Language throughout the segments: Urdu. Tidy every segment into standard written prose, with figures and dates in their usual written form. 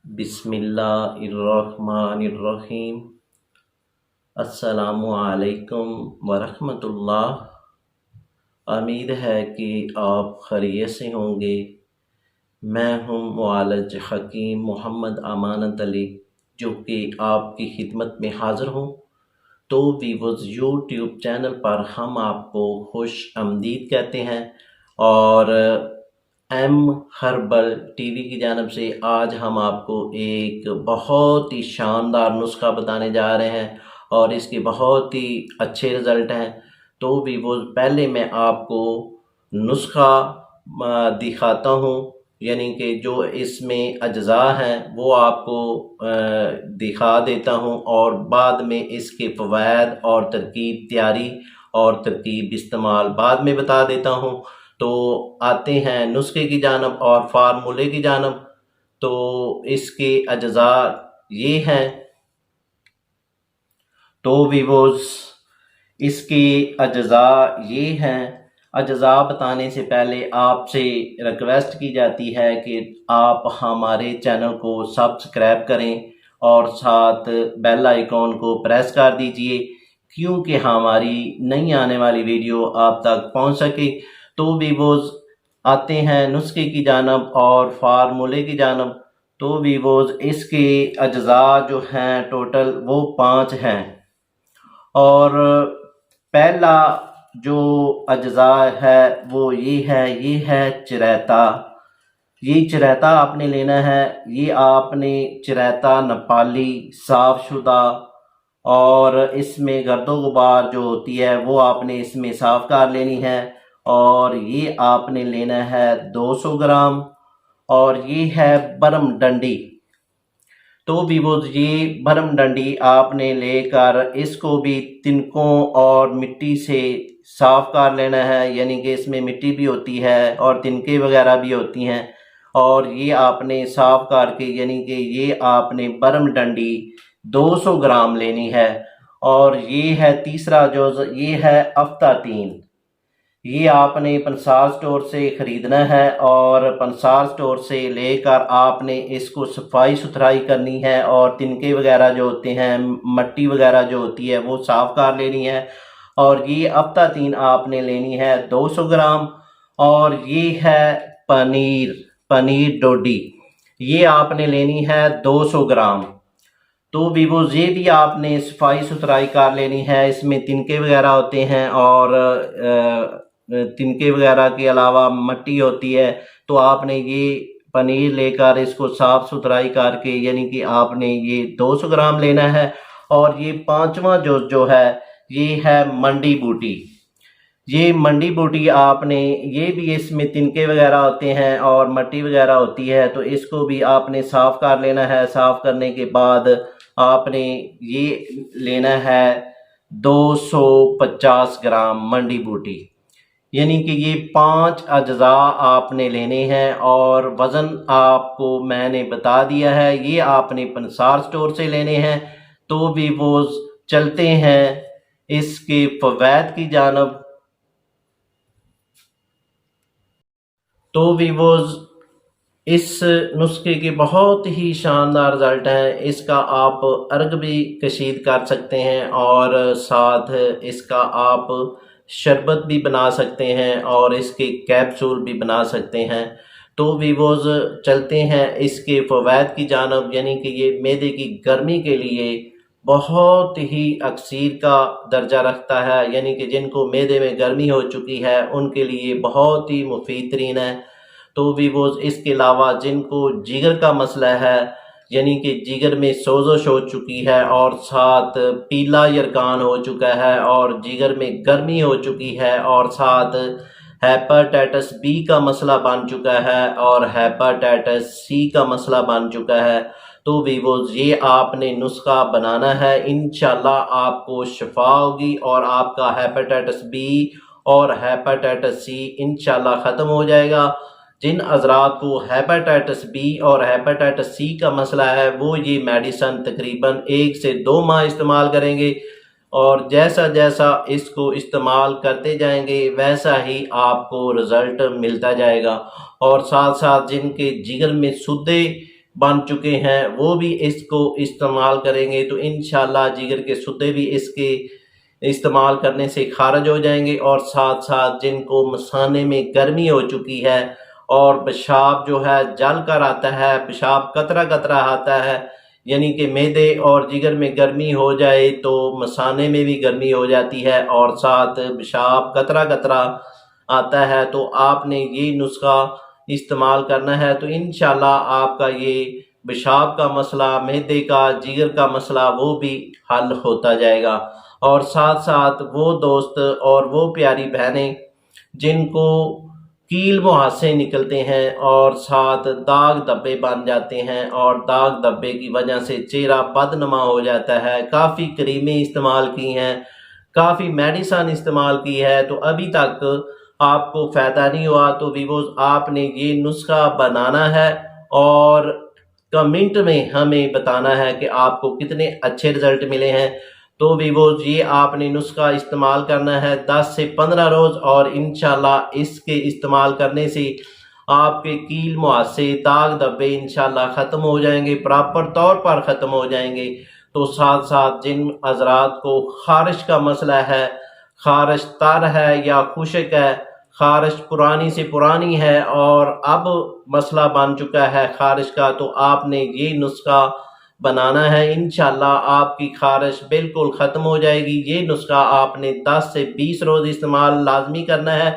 بسم اللہ الرحمن الرحیم۔ السلام علیکم ورحمۃ اللہ۔ امید ہے کہ آپ خیریت سے ہوں گے۔ میں ہوں معالج حکیم محمد امانت علی، جو کہ آپ کی خدمت میں حاضر ہوں۔ تو ویوز یوٹیوب چینل پر ہم آپ کو خوش آمدید کہتے ہیں، اور ایم ہربل ٹی وی کی جانب سے آج ہم آپ کو ایک بہت ہی شاندار نسخہ بتانے جا رہے ہیں، اور اس کے بہت ہی اچھے رزلٹ ہیں۔ تو ویوز پہلے میں آپ کو نسخہ دکھاتا ہوں، یعنی کہ جو اس میں اجزاء ہیں وہ آپ کو دکھا دیتا ہوں، اور بعد میں اس کے فوائد اور ترکیب تیاری اور ترکیب استعمال بعد میں بتا دیتا ہوں۔ تو آتے ہیں نسخے کی جانب اور فارمولے کی جانب۔ تو اس کے اجزاء یہ ہیں۔ تو ویوز اس کے اجزاء یہ ہیں۔ اجزاء بتانے سے پہلے آپ سے ریکویسٹ کی جاتی ہے کہ آپ ہمارے چینل کو سبسکرائب کریں اور ساتھ بیل آئیکن کو پریس کر دیجئے، کیونکہ ہماری نئی آنے والی ویڈیو آپ تک پہنچ سکے۔ تو ویوز آتے ہیں نسخے کی جانب اور فارمولے کی جانب۔ تو ویوز اس کے اجزاء جو ہیں ٹوٹل وہ 5 ہیں، اور پہلا جو اجزاء ہے وہ یہ ہے چریتا۔ یہ چریتا آپ نے لینا ہے۔ یہ آپ نے چریتا نپالی صاف شدہ، اور اس میں گرد و غبار جو ہوتی ہے وہ آپ نے اس میں صاف کر لینی ہے، اور یہ آپ نے لینا ہے 200 گرام، اور یہ ہے برم ڈنڈی۔ تو ویوز یہ برم ڈنڈی آپ نے لے کر اس کو بھی تنکوں اور مٹی سے صاف کر لینا ہے، یعنی کہ اس میں مٹی بھی ہوتی ہے اور تنکے وغیرہ بھی ہوتی ہیں، اور یہ آپ نے صاف کر کے، یعنی کہ یہ آپ نے برم ڈنڈی 200 گرام لینی ہے۔ اور یہ ہے تیسرا جز، یہ ہے افتاتین۔ یہ آپ نے پنسار سٹور سے خریدنا ہے، اور پنسار سٹور سے لے کر آپ نے اس کو صفائی ستھرائی کرنی ہے، اور تنکے وغیرہ جو ہوتے ہیں، مٹی وغیرہ جو ہوتی ہے وہ صاف کر لینی ہے۔ اور یہ افتاتین آپ نے لینی ہے 200 گرام۔ اور یہ ہے پنیر ڈوڈی، یہ آپ نے لینی ہے 200 گرام۔ تو ویوز یہ بھی آپ نے صفائی ستھرائی کر لینی ہے۔ اس میں تنکے وغیرہ ہوتے ہیں، اور تنکے وغیرہ کے علاوہ مٹی ہوتی ہے، تو آپ نے یہ پنیر لے کر اس کو صاف ستھرائی کر کے، یعنی کہ آپ نے یہ 200 گرام لینا ہے۔ اور یہ 5واں جو ہے یہ ہے منڈی بوٹی۔ یہ منڈی بوٹی آپ نے، یہ بھی اس میں تنکے وغیرہ ہوتے ہیں اور مٹی وغیرہ ہوتی ہے، تو اس کو بھی آپ نے صاف کر لینا ہے۔ صاف کرنے کے بعد آپ نے یہ لینا ہے 250 گرام منڈی بوٹی، یعنی کہ یہ 5 اجزاء آپ نے لینے ہیں، اور وزن آپ کو میں نے بتا دیا ہے۔ یہ آپ نے پنسار سٹور سے لینے ہیں۔ تو ویوز چلتے ہیں اس کے فوائد کی جانب۔ تو ویوز اس نسخے کے بہت ہی شاندار رزلٹ ہیں۔ اس کا آپ ارگ بھی کشید کر سکتے ہیں، اور ساتھ اس کا آپ شربت بھی بنا سکتے ہیں، اور اس کے کیپسول بھی بنا سکتے ہیں۔ تو ویوز چلتے ہیں اس کے فوائد کی جانب، یعنی کہ یہ معدے کی گرمی کے لیے بہت ہی اکسیر کا درجہ رکھتا ہے، یعنی کہ جن کو معدے میں گرمی ہو چکی ہے ان کے لیے بہت ہی مفید ترین ہے۔ تو ویوز اس کے علاوہ جن کو جگر کا مسئلہ ہے، یعنی کہ جگر میں سوزش ہو چکی ہے، اور ساتھ پیلا یرکان ہو چکا ہے، اور جگر میں گرمی ہو چکی ہے، اور ساتھ ہیپاٹائٹس بی کا مسئلہ بن چکا ہے، اور ہیپاٹائٹس سی کا مسئلہ بن چکا ہے، تو ویوز یہ آپ نے نسخہ بنانا ہے۔ انشاءاللہ آپ کو شفا ہوگی، اور آپ کا ہیپاٹائٹس بی اور ہیپاٹائٹس سی انشاءاللہ ختم ہو جائے گا۔ جن حضرات کو ہیپاٹائٹس بی اور ہیپاٹائٹس سی کا مسئلہ ہے، وہ یہ میڈیسن تقریباً 1 سے 2 ماہ استعمال کریں گے، اور جیسا جیسا اس کو استعمال کرتے جائیں گے ویسا ہی آپ کو رزلٹ ملتا جائے گا۔ اور ساتھ ساتھ جن کے جگر میں سدے بن چکے ہیں وہ بھی اس کو استعمال کریں گے تو انشاءاللہ جگر کے سدے بھی اس کے استعمال کرنے سے خارج ہو جائیں گے، اور ساتھ ساتھ جن کو مثانے میں گرمی ہو چکی ہے اور پیشاب جو ہے جل کر آتا ہے، پیشاب قطرہ قطرہ آتا ہے، یعنی کہ معدے اور جگر میں گرمی ہو جائے تو مثانے میں بھی گرمی ہو جاتی ہے اور ساتھ پیشاب قطرہ قطرہ آتا ہے، تو آپ نے یہ نسخہ استعمال کرنا ہے تو انشاءاللہ آپ کا یہ پیشاب کا مسئلہ، معدے کا، جگر کا مسئلہ وہ بھی حل ہوتا جائے گا۔ اور ساتھ ساتھ وہ دوست اور وہ پیاری بہنیں جن کو کیل مہاسے نکلتے ہیں اور ساتھ داغ دھبے بن جاتے ہیں اور داغ دھبے کی وجہ سے چہرہ بدنما ہو جاتا ہے، کافی کریمیں استعمال کی ہیں، کافی میڈیسن استعمال کی ہے تو ابھی تک آپ کو فائدہ نہیں ہوا، تو ویوز آپ نے یہ نسخہ بنانا ہے اور کمنٹ میں ہمیں بتانا ہے کہ آپ کو کتنے اچھے رزلٹ ملے ہیں۔ تو ویوز یہ آپ نے نسخہ استعمال کرنا ہے 10 سے 15 روز، اور انشاءاللہ اس کے استعمال کرنے سے آپ کے کیل مہاسے، داغ دھبے انشاءاللہ ختم ہو جائیں گے، پراپر طور پر ختم ہو جائیں گے۔ تو ساتھ ساتھ جن حضرات کو خارش کا مسئلہ ہے، خارش تر ہے یا خشک ہے، خارش پرانی سے پرانی ہے اور اب مسئلہ بن چکا ہے خارش کا، تو آپ نے یہ نسخہ بنانا ہے، انشاءاللہ آپ کی خارش بالکل ختم ہو جائے گی۔ یہ نسخہ آپ نے 10 سے 20 روز استعمال لازمی کرنا ہے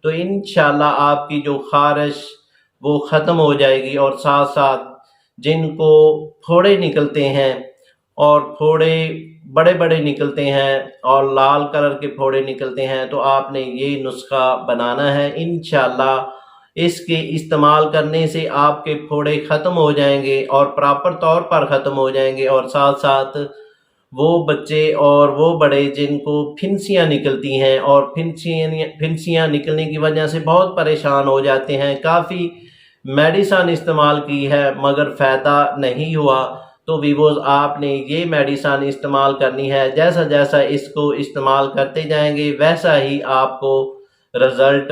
تو انشاءاللہ آپ کی جو خارش وہ ختم ہو جائے گی۔ اور ساتھ ساتھ جن کو پھوڑے نکلتے ہیں اور پھوڑے بڑے بڑے نکلتے ہیں اور لال کلر کے پھوڑے نکلتے ہیں تو آپ نے یہ نسخہ بنانا ہے، انشاءاللہ اس کے استعمال کرنے سے آپ کے پھوڑے ختم ہو جائیں گے اور پراپر طور پر ختم ہو جائیں گے۔ اور ساتھ ساتھ وہ بچے اور وہ بڑے جن کو پھنسیاں نکلتی ہیں اور پھنسیاں نکلنے کی وجہ سے بہت پریشان ہو جاتے ہیں، کافی میڈیسن استعمال کی ہے مگر فائدہ نہیں ہوا، تو ویوز آپ نے یہ میڈیسن استعمال کرنی ہے، جیسا جیسا اس کو استعمال کرتے جائیں گے ویسا ہی آپ کو رزلٹ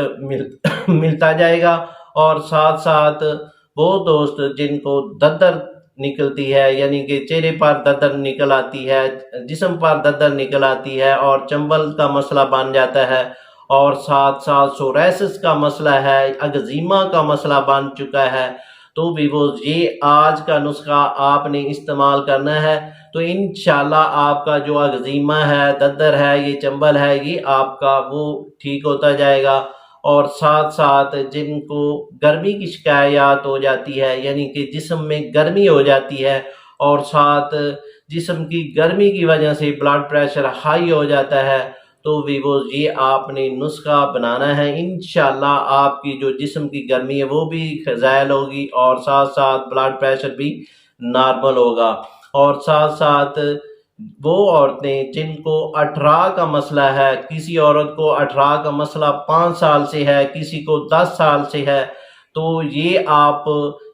ملتا جائے گا۔ اور ساتھ ساتھ وہ دوست جن کو ددر نکلتی ہے، یعنی کہ چہرے پر ددر نکل آتی ہے، جسم پر ددر نکل آتی ہے اور چنبل کا مسئلہ بن جاتا ہے، اور ساتھ ساتھ سوریسس کا مسئلہ ہے، اگزیما کا مسئلہ بن چکا ہے، تو ویوز یہ آج کا نسخہ آپ نے استعمال کرنا ہے تو انشاءاللہ آپ کا جو اگزیما ہے، ددر ہے، یہ چنبل ہے، یہ آپ کا وہ ٹھیک ہوتا جائے گا۔ اور ساتھ ساتھ جن کو گرمی کی شکایات ہو جاتی ہے، یعنی کہ جسم میں گرمی ہو جاتی ہے اور ساتھ جسم کی گرمی کی وجہ سے بلڈ پریشر ہائی ہو جاتا ہے، تو ویوز یہ آپ نے نسخہ بنانا ہے، انشاءاللہ آپ کی جو جسم کی گرمی ہے وہ بھی زائل ہوگی اور ساتھ ساتھ بلڈ پریشر بھی نارمل ہوگا۔ اور ساتھ ساتھ وہ عورتیں جن کو اٹھرا کا مسئلہ ہے، کسی عورت کو اٹھرا کا مسئلہ 5 سال سے ہے، کسی کو 10 سال سے ہے، تو یہ آپ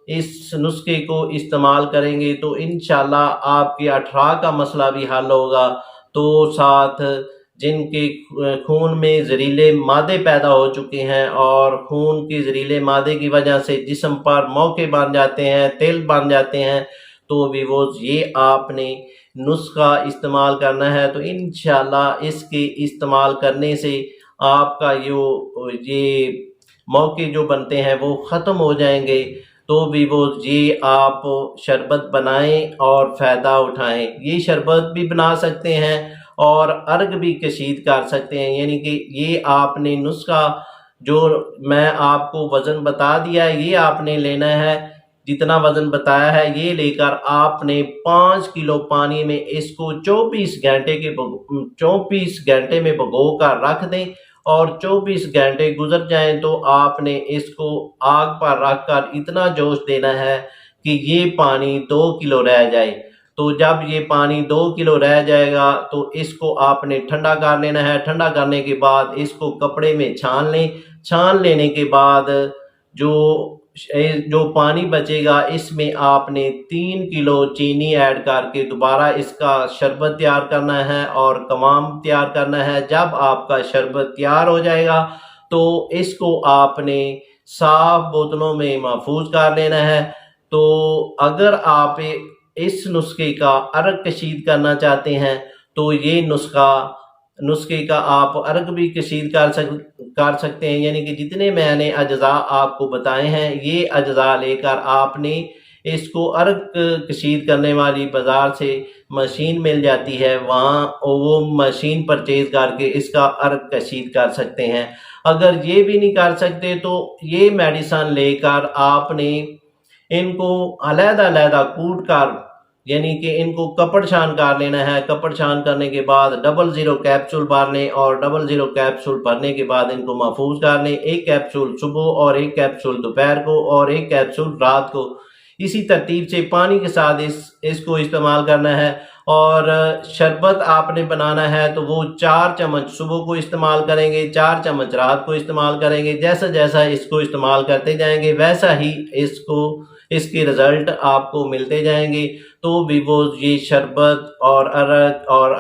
اس نسخے کو استعمال کریں گے تو انشاءاللہ آپ کے اٹھرا کا مسئلہ بھی حل ہوگا۔ تو ساتھ جن کے خون میں زہریلے مادے پیدا ہو چکے ہیں اور خون کے زہریلے مادے کی وجہ سے جسم پر موقع بن جاتے ہیں، تیل بن جاتے ہیں، تو ویوز یہ آپ نے نسخہ استعمال کرنا ہے تو انشاءاللہ اس کے استعمال کرنے سے آپ کا یہ موقع جو بنتے ہیں وہ ختم ہو جائیں گے۔ تو ویوز یہ آپ شربت بنائیں اور فائدہ اٹھائیں، یہ شربت بھی بنا سکتے ہیں اور ارگ بھی کشید کر سکتے ہیں، یعنی کہ یہ آپ نے نسخہ جو میں آپ کو وزن بتا دیا ہے یہ آپ نے لینا ہے، جتنا وزن بتایا ہے یہ لے کر آپ نے 5 کلو پانی میں اس کو 24 گھنٹے میں بھگو کر رکھ دیں، اور 24 گھنٹے گزر جائیں تو آپ نے اس کو آگ پر رکھ کر اتنا جوش دینا ہے کہ یہ پانی 2 کلو رہ جائے۔ تو جب یہ پانی 2 کلو رہ جائے گا تو اس کو آپ نے ٹھنڈا کر لینا ہے، ٹھنڈا کرنے کے بعد اس کو کپڑے میں چھان لیں، چھان لینے کے بعد جو پانی بچے گا اس میں آپ نے 3 کلو چینی ایڈ کر کے دوبارہ اس کا شربت تیار کرنا ہے اور قوام تیار کرنا ہے۔ جب آپ کا شربت تیار ہو جائے گا تو اس کو آپ نے صاف بوتلوں میں محفوظ کر لینا ہے، تو اگر آپ اس نسخے کا عرق کشید کرنا چاہتے ہیں تو یہ نسخے کا آپ عرق بھی کشید کر سکتے ہیں، یعنی کہ جتنے میں نے اجزاء آپ کو بتائے ہیں یہ اجزاء لے کر آپ نے اس کو عرق کشید کرنے والی بازار سے مشین مل جاتی ہے، وہاں وہ مشین پرچیز کر کے اس کا عرق کشید کر سکتے ہیں۔ اگر یہ بھی نہیں کر سکتے تو یہ میڈیسن لے کر آپ نے ان کو علیحدہ علیحدہ کوٹ کر، یعنی کہ ان کو کپڑ چھان کر لینا ہے۔ کپڑ چھان کرنے کے بعد 00 کیپسول بھر لیں اور 00 کیپسول بھرنے کے بعد ان کو محفوظ کر لیں، ایک کیپسول صبح اور ایک کیپسول دوپہر کو اور ایک کیپسول رات کو۔ اسی ترتیب سے پانی کے ساتھ اس کو استعمال کرنا ہے۔ اور شربت آپ نے بنانا ہے تو وہ 4 چمچ صبح کو استعمال کریں گے، 4 چمچ رات کو استعمال کریں گے۔ جیسا جیسا اس کو استعمال کرتے جائیں گے ویسا ہی اس کے رزلٹ آپ کو ملتے جائیں گے۔ تو بھی وہ یہ شربت اور عرق اور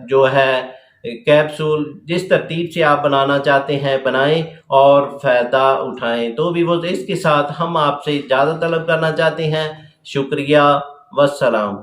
جو ہے کیپسول جس ترتیب سے آپ بنانا چاہتے ہیں بنائیں اور فائدہ اٹھائیں۔ تو بھی وہ اس کے ساتھ ہم آپ سے اجازت طلب کرنا چاہتے ہیں۔ شکریہ، والسلام۔